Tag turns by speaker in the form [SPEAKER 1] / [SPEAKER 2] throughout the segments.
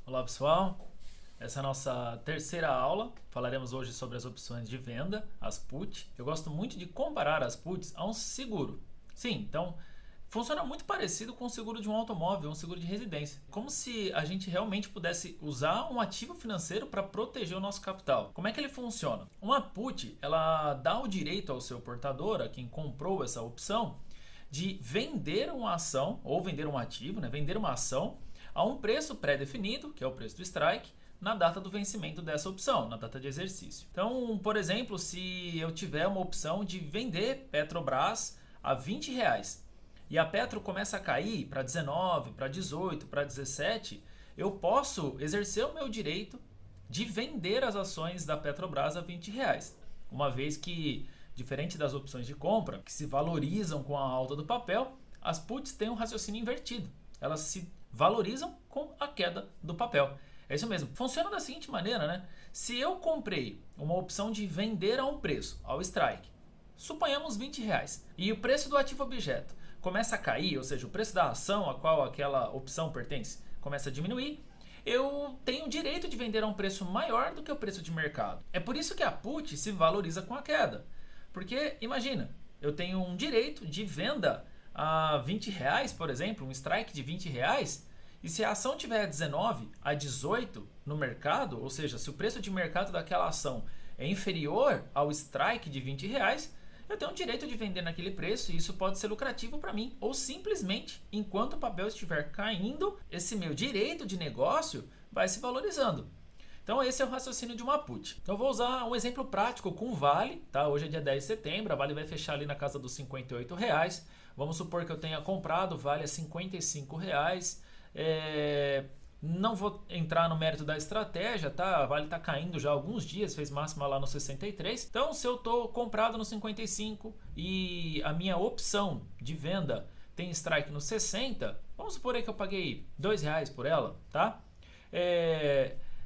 [SPEAKER 1] Olá pessoal, essa é a nossa terceira aula. Falaremos hoje sobre as opções de venda, as put. Eu gosto muito de comparar as puts a um seguro. Sim, então funciona muito parecido com o seguro de um automóvel, um seguro de residência. Como se a gente realmente pudesse usar um ativo financeiro para proteger o nosso capital. Como é que ele funciona? Uma put, ela dá o direito ao seu portador, a quem comprou essa opção, de vender uma ação ou vender um ativo, né? Vender uma ação a um preço pré-definido, que é o preço do strike, na data do vencimento dessa opção, na data de exercício. Então, por exemplo, se eu tiver uma opção de vender Petrobras a R$ 20 e a Petro começa a cair para 19, para 18, para 17, eu posso exercer o meu direito de vender as ações da Petrobras a R$ 20, uma vez que, diferente das opções de compra, que se valorizam com a alta do papel, as puts têm um raciocínio invertido. Elas se valorizam com a queda do papel. É isso mesmo. Funciona da seguinte maneira, né? Se eu comprei uma opção de vender a um preço, ao strike, suponhamos R$ 20, e o preço do ativo objeto começa a cair, ou seja, o preço da ação a qual aquela opção pertence começa a diminuir, eu tenho o direito de vender a um preço maior do que o preço de mercado. É por isso que a put se valoriza com a queda. Porque, imagina, eu tenho um direito de venda a R$ 20, por exemplo, um strike de R$ 20, e se a ação tiver 19 a 18 no mercado, ou seja, se o preço de mercado daquela ação é inferior ao strike de R$ 20, eu tenho o direito de vender naquele preço e isso pode ser lucrativo para mim. Ou simplesmente, enquanto o papel estiver caindo, esse meu direito de negócio vai se valorizando. Então esse é o raciocínio de uma put. Então eu vou usar um exemplo prático com o Vale, tá? Hoje é dia 10 de setembro, a Vale vai fechar ali na casa dos R$ 58. Vamos supor que eu tenha comprado o Vale a R$ 55. Não vou entrar no mérito da estratégia, tá? A Vale está caindo já há alguns dias, fez máxima lá no 63. Então se eu estou comprado no 55 e a minha opção de venda tem strike no 60, vamos supor aí que eu paguei R$ 2 por ela, tá?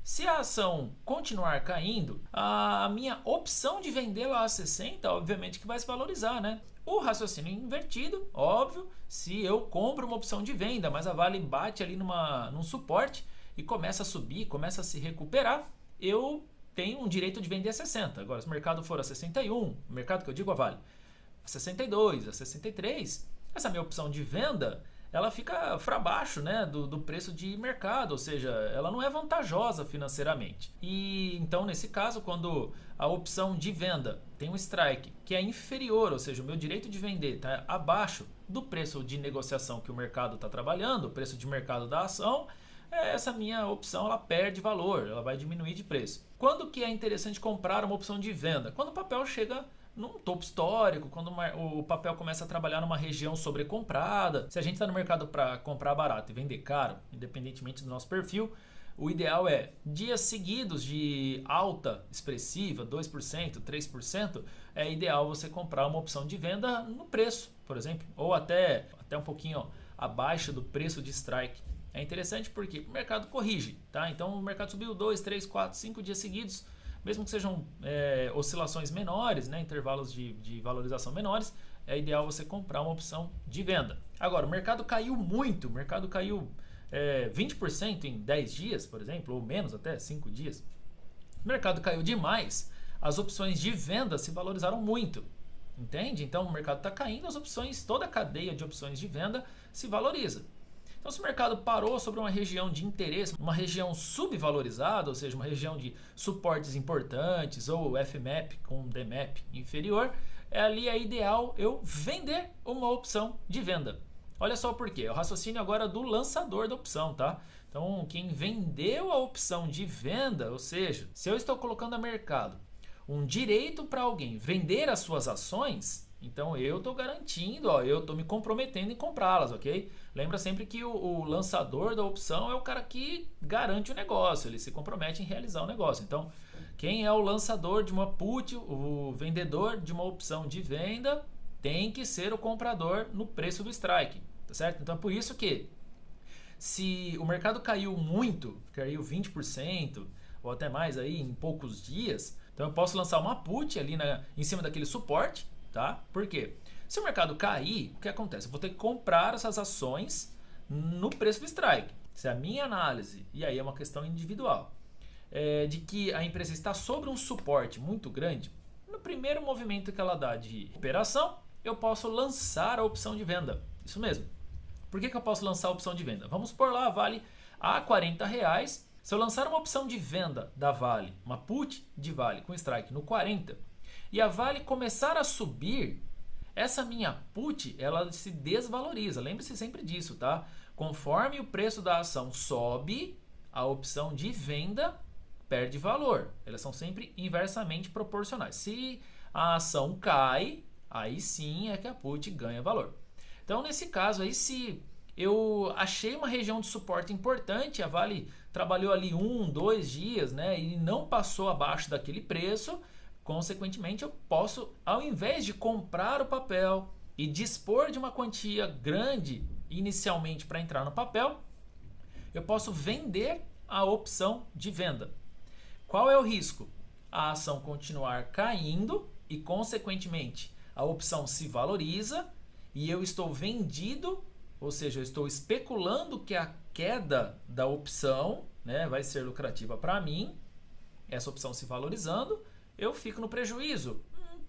[SPEAKER 1] Se a ação continuar caindo, a minha opção de vendê-la a 60, obviamente que vai se valorizar, né? O raciocínio invertido, óbvio, se eu compro uma opção de venda, mas a Vale bate ali num suporte e começa a subir, começa a se recuperar, eu tenho um direito de vender a 60. Agora, se o mercado for a 61, o mercado que eu digo a Vale, a 62, a 63, essa minha opção de venda ela fica para baixo, né, do preço de mercado, ou seja, ela não é vantajosa financeiramente. E então, nesse caso, quando a opção de venda tem um strike que é inferior, ou seja, o meu direito de vender está abaixo do preço de negociação que o mercado está trabalhando, o preço de mercado da ação, essa minha opção ela perde valor, ela vai diminuir de preço. Quando que é interessante comprar uma opção de venda? Quando o papel chega num topo histórico, quando o papel começa a trabalhar numa região sobrecomprada. Se a gente está no mercado para comprar barato e vender caro, independentemente do nosso perfil, o ideal é dias seguidos de alta expressiva, 2%, 3%, é ideal você comprar uma opção de venda no preço, por exemplo, ou até um pouquinho abaixo do preço de strike. É interessante porque o mercado corrige, tá? Então o mercado subiu 2, 3, 4, 5 dias seguidos, mesmo que sejam oscilações menores, né, intervalos de valorização menores, é ideal você comprar uma opção de venda. Agora, o mercado caiu muito, o mercado caiu 20% em 10 dias, por exemplo, ou menos até 5 dias. O mercado caiu demais, as opções de venda se valorizaram muito, entende? Então o mercado está caindo, as opções, toda a cadeia de opções de venda se valoriza. Então, se o mercado parou sobre uma região de interesse, uma região subvalorizada, ou seja, uma região de suportes importantes, ou FMAP com DMAP inferior, ali é ideal eu vender uma opção de venda. Olha só por quê. O raciocínio agora do lançador da opção, tá? Então, quem vendeu a opção de venda, ou seja, se eu estou colocando a mercado um direito para alguém vender as suas ações, então eu estou garantindo, eu estou me comprometendo em comprá-las, ok? Lembra sempre que o lançador da opção é o cara que garante o negócio, ele se compromete em realizar o negócio. Então, quem é o lançador de uma put, o vendedor de uma opção de venda, tem que ser o comprador no preço do strike, tá certo? Então, por isso que se o mercado caiu muito, caiu 20% ou até mais aí em poucos dias, então eu posso lançar uma put ali em cima daquele suporte, tá? Por quê? Se o mercado cair, o que acontece? Eu vou ter que comprar essas ações no preço do strike. se a minha análise, e aí é uma questão individual, de que a empresa está sobre um suporte muito grande, no primeiro movimento que ela dá de operação, eu posso lançar a opção de venda. Isso mesmo. Por que eu posso lançar a opção de venda? Vamos por lá, Vale a R$40. Se eu lançar uma opção de venda da Vale, uma put de Vale com strike no 40, e a Vale começar a subir, essa minha put ela se desvaloriza. Lembre-se sempre disso, tá? Conforme o preço da ação sobe, a opção de venda perde valor. Elas são sempre inversamente proporcionais. Se a ação cai, aí sim é que a put ganha valor. Então, nesse caso aí, se eu achei uma região de suporte importante, a Vale trabalhou ali 2 dias, né, e não passou abaixo daquele preço, consequentemente eu posso, ao invés de comprar o papel e dispor de uma quantia grande inicialmente para entrar no papel, eu posso vender a opção de venda. Qual é o risco? A ação continuar caindo e, consequentemente, a opção se valoriza e eu estou vendido, ou seja, eu estou especulando que a queda da opção, né, vai ser lucrativa para mim, essa opção se valorizando, eu fico no prejuízo?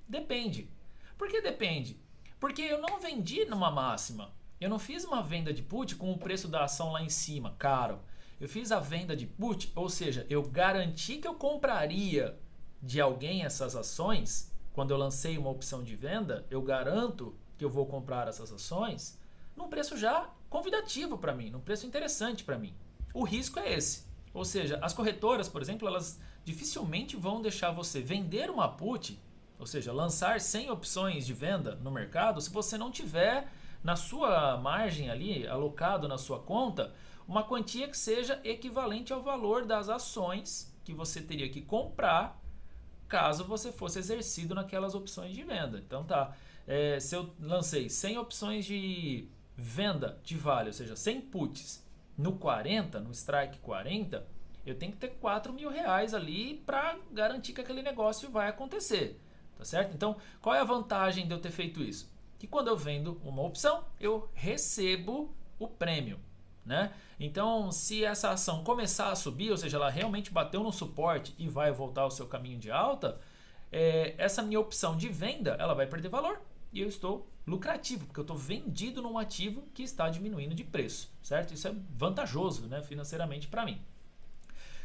[SPEAKER 1] Depende. Por que depende? Porque eu não vendi numa máxima. Eu não fiz uma venda de put com o preço da ação lá em cima, caro. Eu fiz a venda de put, ou seja, eu garanti que eu compraria de alguém essas ações. Quando eu lancei uma opção de venda, eu garanto que eu vou comprar essas ações num preço já convidativo para mim, num preço interessante para mim. O risco é esse. Ou seja, as corretoras, por exemplo, elas dificilmente vão deixar você vender uma put, ou seja, lançar 100 opções de venda no mercado, se você não tiver na sua margem ali, alocado na sua conta, uma quantia que seja equivalente ao valor das ações que você teria que comprar caso você fosse exercido naquelas opções de venda. Então tá, se eu lancei 100 opções de venda de Vale, ou seja, 100 puts no 40, no strike 40, eu tenho que ter R$4.000 ali para garantir que aquele negócio vai acontecer, tá certo? Então, qual é a vantagem de eu ter feito isso? Que quando eu vendo uma opção, eu recebo o prêmio, né? Então, se essa ação começar a subir, ou seja, ela realmente bateu no suporte e vai voltar ao seu caminho de alta, essa minha opção de venda, ela vai perder valor e eu estou lucrativo, porque eu estou vendido num ativo que está diminuindo de preço, certo? Isso é vantajoso, né, financeiramente para mim.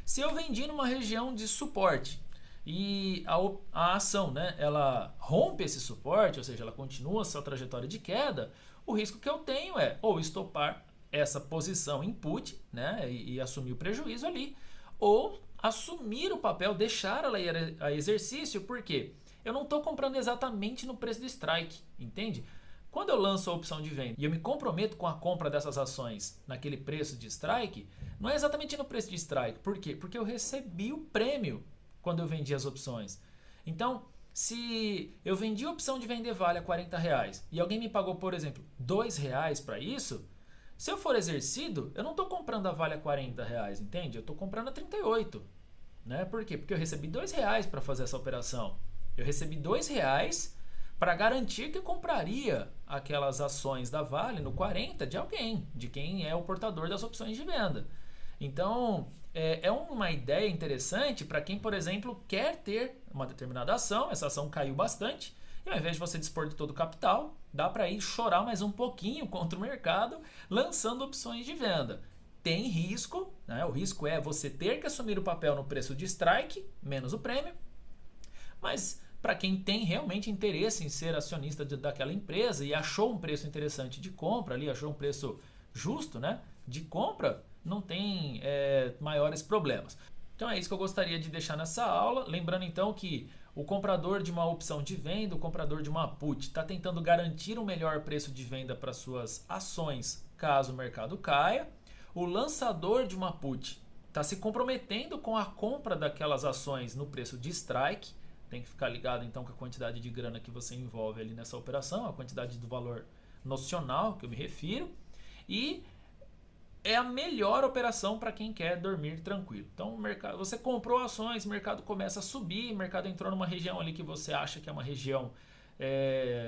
[SPEAKER 1] Se eu vendi numa região de suporte e a ação, né, ela rompe esse suporte, ou seja, ela continua a sua trajetória de queda, o risco que eu tenho é ou estopar essa posição em put, né, e assumir o prejuízo ali, ou assumir o papel, deixar ela ir a exercício, porque eu não estou comprando exatamente no preço do strike, entende? Quando eu lanço a opção de venda e eu me comprometo com a compra dessas ações naquele preço de strike, não é exatamente no preço de strike. Por quê? Porque eu recebi o prêmio quando eu vendi as opções. Então, se eu vendi a opção de vender Vale a R$40 e alguém me pagou, por exemplo, R$2 para isso, se eu for exercido, eu não estou comprando a Vale a R$40, entende? Eu estou comprando a 38. Né? Por quê? Porque eu recebi R$2 para fazer essa operação. Eu recebi R$2 para garantir que eu compraria aquelas ações da Vale no 40 de alguém, de quem é o portador das opções de venda. Então, é uma ideia interessante para quem, por exemplo, quer ter uma determinada ação, essa ação caiu bastante, e ao invés de você dispor de todo o capital, dá para ir chorar mais um pouquinho contra o mercado, lançando opções de venda. Tem risco, né? O risco é você ter que assumir o papel no preço de strike, menos o prêmio, mas para quem tem realmente interesse em ser acionista daquela empresa e achou um preço interessante de compra ali, achou um preço justo, né, de compra, não tem maiores problemas. Então é isso que eu gostaria de deixar nessa aula. Lembrando então que o comprador de uma opção de venda, o comprador de uma put, está tentando garantir um melhor preço de venda para suas ações caso o mercado caia. O lançador de uma put está se comprometendo com a compra daquelas ações no preço de strike. Tem que ficar ligado então com a quantidade de grana que você envolve ali nessa operação, a quantidade do valor nocional que eu me refiro. E é a melhor operação para quem quer dormir tranquilo. Então, você comprou ações, o mercado começa a subir, o mercado entrou numa região ali que você acha que é uma região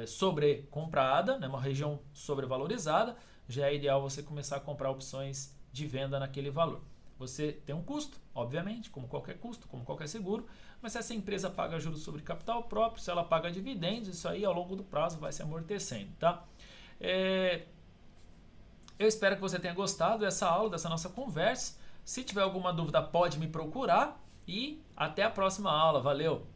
[SPEAKER 1] sobrecomprada, né, uma região sobrevalorizada, já é ideal você começar a comprar opções de venda naquele valor. Você tem um custo, obviamente, como qualquer custo, como qualquer seguro, mas se essa empresa paga juros sobre capital próprio, se ela paga dividendos, isso aí ao longo do prazo vai se amortecendo, tá? Eu espero que você tenha gostado dessa aula, dessa nossa conversa. Se tiver alguma dúvida, pode me procurar e até a próxima aula. Valeu!